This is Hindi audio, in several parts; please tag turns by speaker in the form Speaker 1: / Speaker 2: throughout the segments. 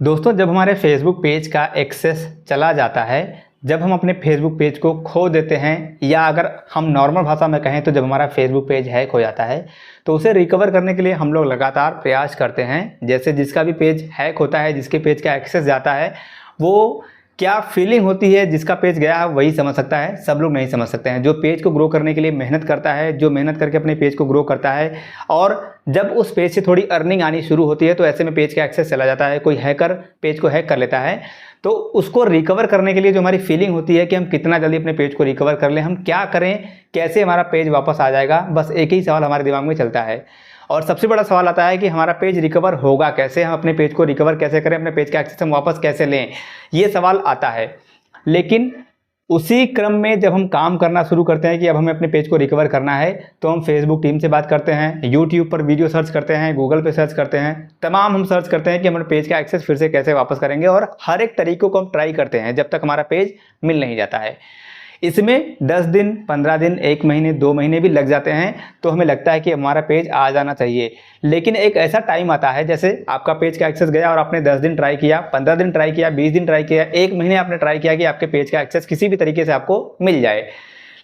Speaker 1: दोस्तों, जब हमारे फेसबुक पेज का एक्सेस चला जाता है, जब हम अपने फेसबुक पेज को खो देते हैं, या अगर हम नॉर्मल भाषा में कहें तो जब हमारा फेसबुक पेज हैक हो जाता है, तो उसे रिकवर करने के लिए हम लोग लगातार प्रयास करते हैं। जैसे जिसका भी पेज हैक होता है, जिसके पेज का एक्सेस जाता है, वो क्या फीलिंग होती है, जिसका पेज गया है वही समझ सकता है, सब लोग नहीं समझ सकते हैं। जो पेज को ग्रो करने के लिए मेहनत करता है, जो मेहनत करके अपने पेज को ग्रो करता है, और जब उस पेज से थोड़ी अर्निंग आनी शुरू होती है तो ऐसे में पेज का एक्सेस चला जाता है, कोई हैकर पेज को हैक कर लेता है, तो उसको रिकवर करने के लिए जो हमारी फीलिंग होती है कि हम कितना जल्दी अपने पेज को रिकवर कर लें, हम क्या करें, कैसे हमारा पेज वापस आ जाएगा, बस एक ही सवाल हमारे दिमाग में चलता है। और सबसे बड़ा सवाल आता है कि हमारा पेज रिकवर होगा कैसे, हम अपने पेज को रिकवर कैसे करें, अपने पेज का एक्सेस हम वापस कैसे लें, ये सवाल आता है। लेकिन उसी क्रम में जब हम काम करना शुरू करते हैं कि अब हमें अपने पेज को रिकवर करना है, तो हम फेसबुक टीम से बात करते हैं, यूट्यूब पर वीडियो सर्च करते हैं, गूगल पे सर्च करते हैं, तमाम हम सर्च करते हैं कि हमारे पेज का एक्सेस फिर से कैसे वापस करेंगे, और हर एक तरीकों को हम ट्राई करते हैं जब तक हमारा पेज मिल नहीं जाता है। इसमें 10 दिन, 15 दिन, 1 महीने, 2 महीने भी लग जाते हैं, तो हमें लगता है कि हमारा पेज आ जाना चाहिए। लेकिन एक ऐसा टाइम आता है, जैसे आपका पेज का एक्सेस गया और आपने 10 दिन ट्राई किया, 15 दिन ट्राई किया, 20 दिन ट्राई किया, 1 महीने आपने ट्राई किया कि आपके पेज का एक्सेस किसी भी तरीके से आपको मिल जाए।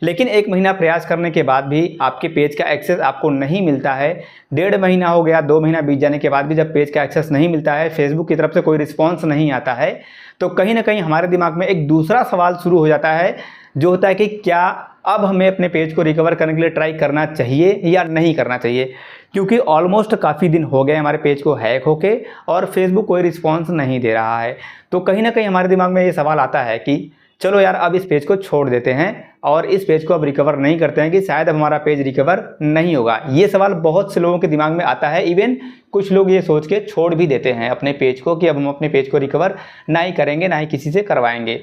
Speaker 1: लेकिन 1 महीना प्रयास करने के बाद भी आपके पेज का एक्सेस आपको नहीं मिलता है, 1.5 महीना हो गया, 2 महीना बीत जाने के बाद भी जब पेज का एक्सेस नहीं मिलता है, फेसबुक की तरफ से कोई रिस्पॉन्स नहीं आता है, तो कहीं ना कहीं हमारे दिमाग में एक दूसरा सवाल शुरू हो जाता है, जो होता है कि क्या अब हमें अपने पेज को रिकवर करने के लिए ट्राई करना चाहिए या नहीं करना चाहिए। क्योंकि ऑलमोस्ट काफ़ी दिन हो गए हमारे पेज को हैक होके और फेसबुक कोई रिस्पॉन्स नहीं दे रहा है, तो कहीं ना कहीं हमारे दिमाग में ये सवाल आता है कि चलो यार, अब इस पेज को छोड़ देते हैं और इस पेज को अब रिकवर नहीं करते हैं कि शायद अब हमारा पेज रिकवर नहीं होगा। ये सवाल बहुत से लोगों के दिमाग में आता है। इवन कुछ लोग ये सोच के छोड़ भी देते हैं अपने पेज को कि अब हम अपने पेज को रिकवर ना ही करेंगे, ना ही किसी से करवाएंगे।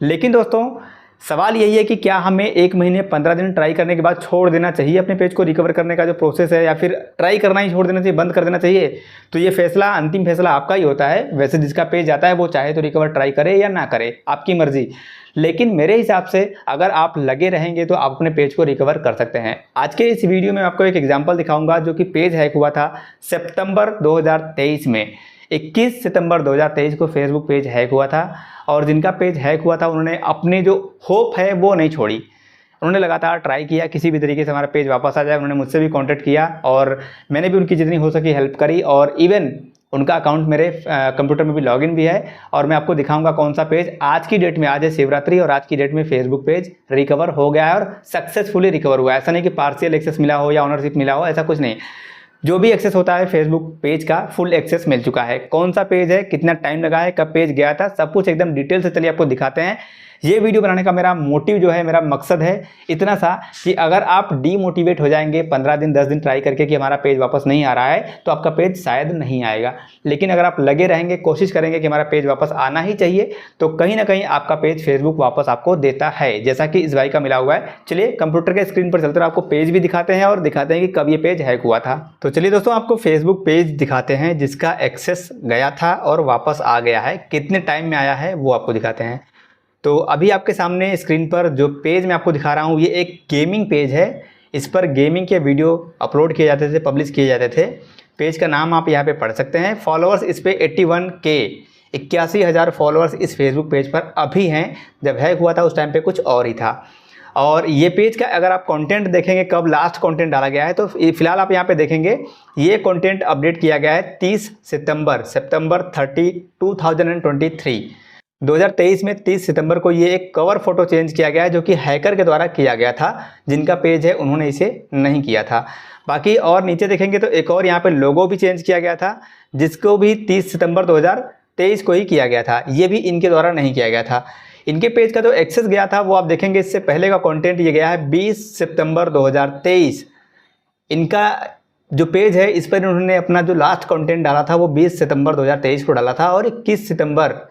Speaker 1: लेकिन दोस्तों, सवाल यही है कि क्या हमें 1 महीने, 15 दिन ट्राई करने के बाद छोड़ देना चाहिए अपने पेज को रिकवर करने का जो प्रोसेस है, या फिर ट्राई करना ही छोड़ देना चाहिए, बंद कर देना चाहिए। तो ये फैसला, अंतिम फैसला आपका ही होता है। वैसे जिसका पेज आता है वो चाहे तो रिकवर ट्राई करे या ना करे, आपकी मर्जी। लेकिन मेरे हिसाब से अगर आप लगे रहेंगे तो आप अपने पेज को रिकवर कर सकते हैं। आज के इस वीडियो में आपको एक एग्जाम्पल दिखाऊंगा जो कि पेज हैक हुआ था सितंबर 2023 में। 21 सितंबर 2023 को फेसबुक पेज हैक हुआ था, और जिनका पेज हैक हुआ था उन्होंने अपनी जो होप है वो नहीं छोड़ी। उन्होंने लगातार ट्राई किया किसी भी तरीके से हमारा पेज वापस आ जाए। उन्होंने मुझसे भी कांटेक्ट किया और मैंने भी उनकी जितनी हो सकी हेल्प करी, और इवन उनका अकाउंट मेरे कंप्यूटर में भी लॉगिन भी है। और मैं आपको दिखाऊंगा कौन सा पेज आज की डेट में, आज है शिवरात्रि, और आज की डेट में फेसबुक पेज रिकवर हो गया है और सक्सेसफुली रिकवर हुआ है। ऐसा नहीं कि पार्शियल एक्सेस मिला हो या ऑनरशिप मिला हो, ऐसा कुछ नहीं। जो भी एक्सेस होता है फेसबुक पेज का फुल एक्सेस मिल चुका है। कौन सा पेज है, कितना टाइम लगा है, कब पेज गया था, सब कुछ एकदम डिटेल से चलिए आपको दिखाते हैं। ये वीडियो बनाने का मेरा मोटिव जो है, मेरा मकसद है इतना सा कि अगर आप डीमोटिवेट हो जाएंगे 15 दिन, 10 दिन ट्राई करके कि हमारा पेज वापस नहीं आ रहा है, तो आपका पेज शायद नहीं आएगा। लेकिन अगर आप लगे रहेंगे, कोशिश करेंगे कि हमारा पेज वापस आना ही चाहिए, तो कहीं ना कहीं आपका पेज फेसबुक वापस आपको देता है, जैसा कि इस भाई का मिला हुआ है। चलिए कंप्यूटर के स्क्रीन पर चलते हैं, आपको पेज भी दिखाते हैं और दिखाते हैं कि कब ये पेज हैक हुआ था। तो चलिए दोस्तों, आपको फेसबुक पेज दिखाते हैं जिसका एक्सेस गया था और वापस आ गया है। कितने टाइम में आया है वो आपको दिखाते हैं। तो अभी आपके सामने स्क्रीन पर जो पेज मैं आपको दिखा रहा हूँ, ये एक गेमिंग पेज है। इस पर गेमिंग के वीडियो अपलोड किए जाते थे, पब्लिश किए जाते थे। पेज का नाम आप यहाँ पे पढ़ सकते हैं। फॉलोअर्स इस पे 81K, 81,000 फॉलोअर्स इस फेसबुक पेज पर अभी हैं। जब हैक हुआ था उस टाइम पे कुछ और ही था। और ये पेज का अगर आप कंटेंट देखेंगे, कब लास्ट कंटेंट डाला गया है, तो फिलहाल आप यहाँ पे देखेंगे ये कंटेंट अपडेट किया गया है 30 सितंबर 30, 2023 में 30 सितंबर को ये एक कवर फोटो चेंज किया गया है, जो कि हैकर के द्वारा किया गया था। जिनका पेज है उन्होंने इसे नहीं किया था। बाकी और नीचे देखेंगे तो एक और यहाँ पे लोगो भी चेंज किया गया था, जिसको भी 30 सितंबर 2023 को ही किया गया था। ये भी इनके द्वारा नहीं किया गया था। इनके पेज का जो एक्सेस गया था वो आप देखेंगे, इससे पहले का कंटेंट ये गया है 20 सितंबर 2023। इनका जो पेज है इस पर उन्होंने अपना जो लास्ट कंटेंट डाला था वो 20 सितंबर 2023 को डाला था, और 21 सितंबर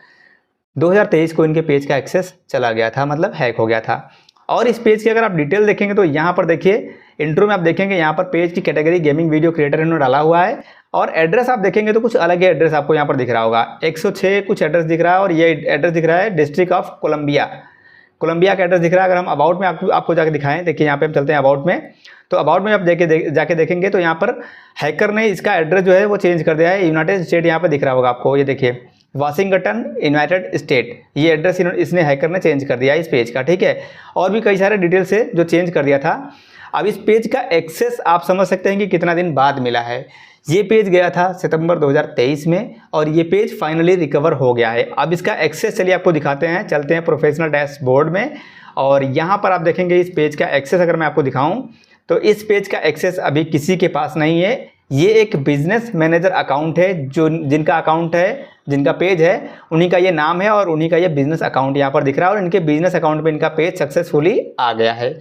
Speaker 1: 2023 को इनके पेज का एक्सेस चला गया था, मतलब हैक हो गया था। और इस पेज की अगर आप डिटेल देखेंगे तो यहाँ पर देखिए, इंट्रो में आप देखेंगे यहाँ पर पेज की कैटेगरी गेमिंग वीडियो क्रिएटर इन्होंने डाला हुआ है, और एड्रेस आप देखेंगे तो कुछ अलग ही एड्रेस आपको यहाँ पर दिख रहा होगा। 106 कुछ एड्रेस दिख रहा है, और ये एड्रेस दिख रहा है डिस्ट्रिक्ट ऑफ कोलंबिया का एड्रेस दिख रहा है। अगर हम अबाउट में आपको जाके दिखाएं, देखिए यहाँ पे हम चलते हैं अबाउट में, तो अबाउट में आप जाके देखेंगे तो यहाँ पर हैकर ने इसका एड्रेस जो है वो चेंज कर दिया है। यूनाइटेड स्टेट यहाँ पर दिख रहा होगा आपको, ये देखिए वाशिंगटन यूनाइटेड स्टेट, ये एड्रेस इसने हैकर ने चेंज कर दिया इस पेज का, ठीक है। और भी कई सारे डिटेल्स है जो चेंज कर दिया था। अब इस पेज का एक्सेस आप समझ सकते हैं कि कितना दिन बाद मिला है। ये पेज गया था सितंबर 2023 में और ये पेज फाइनली रिकवर हो गया है। अब इसका एक्सेस चलिए आपको दिखाते हैं, चलते हैं प्रोफेशनल डैशबोर्ड में और यहाँ पर आप देखेंगे इस पेज का एक्सेस अगर मैं आपको दिखाऊं तो इस पेज का एक्सेस अभी किसी के पास नहीं है। ये एक बिजनेस मैनेजर अकाउंट है, जो जिनका अकाउंट है, जिनका पेज है, उन्हीं का ये नाम है और उन्हीं का ये बिजनेस अकाउंट यहाँ पर दिख रहा है और इनके बिजनेस अकाउंट पे इनका पेज सक्सेसफुली आ गया है।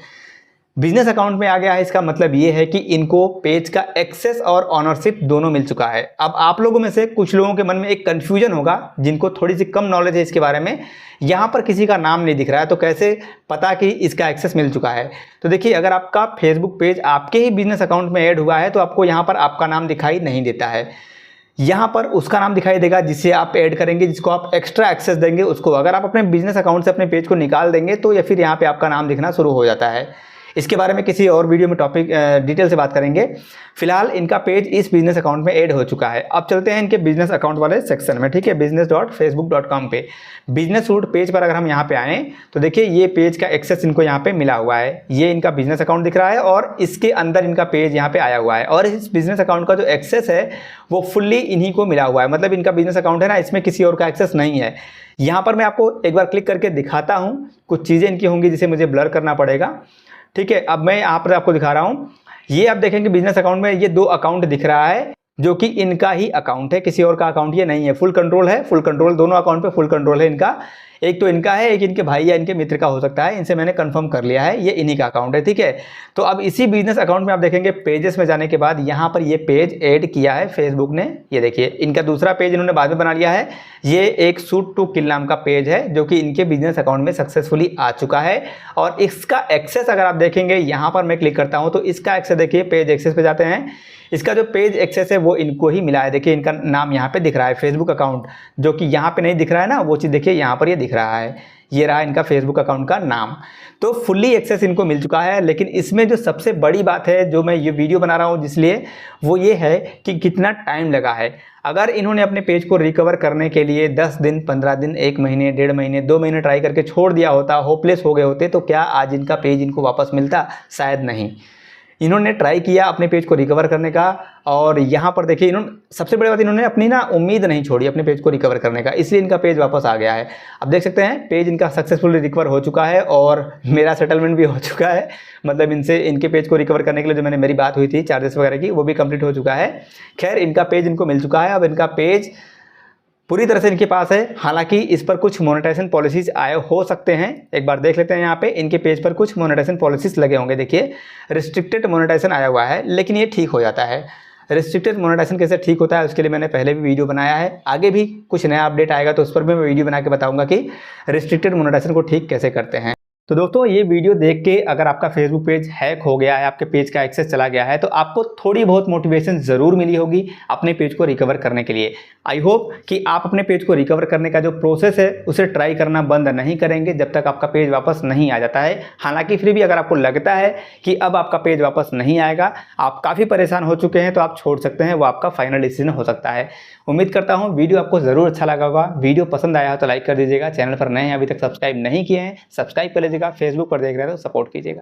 Speaker 1: बिजनेस अकाउंट में आ गया है, इसका मतलब ये है कि इनको पेज का एक्सेस और ऑनरशिप दोनों मिल चुका है। अब आप लोगों में से कुछ लोगों के मन में एक कंफ्यूजन होगा, जिनको थोड़ी सी कम नॉलेज है इसके बारे में, यहाँ पर किसी का नाम नहीं दिख रहा है तो कैसे पता कि इसका एक्सेस मिल चुका है। तो देखिए, अगर आपका फेसबुक पेज आपके ही बिजनेस अकाउंट में ऐड हुआ है तो आपको यहाँ पर आपका नाम दिखाई नहीं देता है, यहाँ पर उसका नाम दिखाई देगा जिसे आप ऐड करेंगे, जिसको आप एक्स्ट्रा एक्सेस देंगे उसको। अगर आप अपने बिजनेस अकाउंट से अपने पेज को निकाल देंगे तो या फिर यहाँ पे आपका नाम दिखना शुरू हो जाता है। इसके बारे में किसी और वीडियो में टॉपिक डिटेल से बात करेंगे। फिलहाल इनका पेज इस बिजनेस अकाउंट में ऐड हो चुका है। अब चलते हैं इनके बिजनेस अकाउंट वाले सेक्शन में, ठीक है, business.facebook.com पे। बिजनेस रूट पेज पर अगर हम यहाँ पे आएँ तो देखिए ये पेज का एक्सेस इनको यहाँ पे मिला हुआ है। ये इनका बिजनेस अकाउंट दिख रहा है और इसके अंदर इनका पेज यहाँ पे आया हुआ है और इस बिजनेस अकाउंट का जो एक्सेस है वो फुल्ली इन्हीं को मिला हुआ है। मतलब इनका बिजनेस अकाउंट है ना, इसमें किसी और का एक्सेस नहीं है। यहाँ पर मैं आपको एक बार क्लिक करके दिखाता हूँ, कुछ चीज़ें इनकी होंगी जिसे मुझे ब्लर करना पड़ेगा, ठीक है। अब मैं यहाँ पर आपको दिखा रहा हूँ, ये आप देखेंगे बिजनेस अकाउंट में ये दो अकाउंट दिख रहा है जो कि इनका ही अकाउंट है, किसी और का अकाउंट ये नहीं है। फुल कंट्रोल है, फुल कंट्रोल, दोनों अकाउंट पे फुल कंट्रोल है इनका। एक तो इनका है, एक इनके भाई या इनके मित्र का हो सकता है, इनसे मैंने कंफर्म कर लिया है, ये इन्हीं का अकाउंट है, ठीक है। तो अब इसी बिजनेस अकाउंट में आप देखेंगे पेजेस में जाने के बाद यहाँ पर ये पेज ऐड किया है फेसबुक ने। ये देखिए इनका दूसरा पेज इन्होंने बाद में बना लिया है। ये एक शूट टू किल नाम का पेज है जो कि इनके बिजनेस अकाउंट में सक्सेसफुली आ चुका है और इसका एक्सेस अगर आप देखेंगे, यहाँ पर मैं क्लिक करता हूँ तो इसका एक्सेस देखिए, पेज एक्सेस पे जाते हैं, इसका जो पेज एक्सेस है वो इनको ही मिला है। देखिए इनका नाम यहाँ पे दिख रहा है, फेसबुक अकाउंट, जो कि यहाँ पे नहीं दिख रहा है ना, वो चीज़ देखिए यहाँ पर ये दिख रहा है, ये रहा इनका फेसबुक अकाउंट का नाम। तो फुल्ली एक्सेस इनको मिल चुका है। लेकिन इसमें जो सबसे बड़ी बात है, जो मैं ये वीडियो बना रहा हूँ जिसलिए, वो ये है कि कितना टाइम लगा है। अगर इन्होंने अपने पेज को रिकवर करने के लिए 10 दिन, 15 दिन, 1 महीने, 1.5 महीने, 2 महीने ट्राई करके छोड़ दिया होता, होपलेस हो गए होते, तो क्या आज इनका पेज इनको वापस मिलता? शायद नहीं। इन्होंने ट्राई किया अपने पेज को रिकवर करने का और यहाँ पर देखिए इन्होंने, सबसे बड़ी बात, इन्होंने अपनी ना उम्मीद नहीं छोड़ी अपने पेज को रिकवर करने का, इसलिए इनका पेज वापस आ गया है। अब देख सकते हैं पेज इनका सक्सेसफुली रिकवर हो चुका है और मेरा सेटलमेंट भी हो चुका है। मतलब इनसे, इनके पेज को रिकवर करने के लिए जो मैंने मेरी बात हुई थी चार्जेस वगैरह की, वो भी कंप्लीट हो चुका है। खैर इनका पेज इनको मिल चुका है। अब इनका पेज पूरी तरह से इनके पास है। हालांकि इस पर कुछ मोनेटाइजेशन पॉलिसीज आए हो सकते हैं, एक बार देख लेते हैं। यहाँ पे इनके पेज पर कुछ मोनेटाइजेशन पॉलिसीज लगे होंगे, देखिए रिस्ट्रिक्टेड मोनेटाइजेशन आया हुआ है, लेकिन ये ठीक हो जाता है। रिस्ट्रिक्टेड मोनेटाइजेशन कैसे ठीक होता है उसके लिए मैंने पहले भी वीडियो बनाया है, आगे भी कुछ नया अपडेट आएगा तो उस पर भी मैं वीडियो बना के बताऊंगा कि रिस्ट्रिक्टेड मोनेटाइजेशन को ठीक कैसे करते हैं। तो दोस्तों ये वीडियो देख के अगर आपका फेसबुक पेज हैक हो गया है, आपके पेज का एक्सेस चला गया है, तो आपको थोड़ी बहुत मोटिवेशन ज़रूर मिली होगी अपने पेज को रिकवर करने के लिए। आई होप कि आप अपने पेज को रिकवर करने का जो प्रोसेस है उसे ट्राई करना बंद नहीं करेंगे जब तक आपका पेज वापस नहीं आ जाता है। हालांकि फिर भी अगर आपको लगता है कि अब आपका पेज वापस नहीं आएगा, आप काफ़ी परेशान हो चुके हैं, तो आप छोड़ सकते हैं, वो आपका फाइनल डिसीजन हो सकता है। उम्मीद करता हूँ वीडियो आपको ज़रूर अच्छा लगा होगा। वीडियो पसंद आया हो तो लाइक कर दीजिएगा। चैनल पर नए हैं, अभी तक सब्सक्राइब नहीं किए हैं, सब्सक्राइब कर लीजिएगा। फेसबुक पर देख रहे हो तो सपोर्ट कीजिएगा।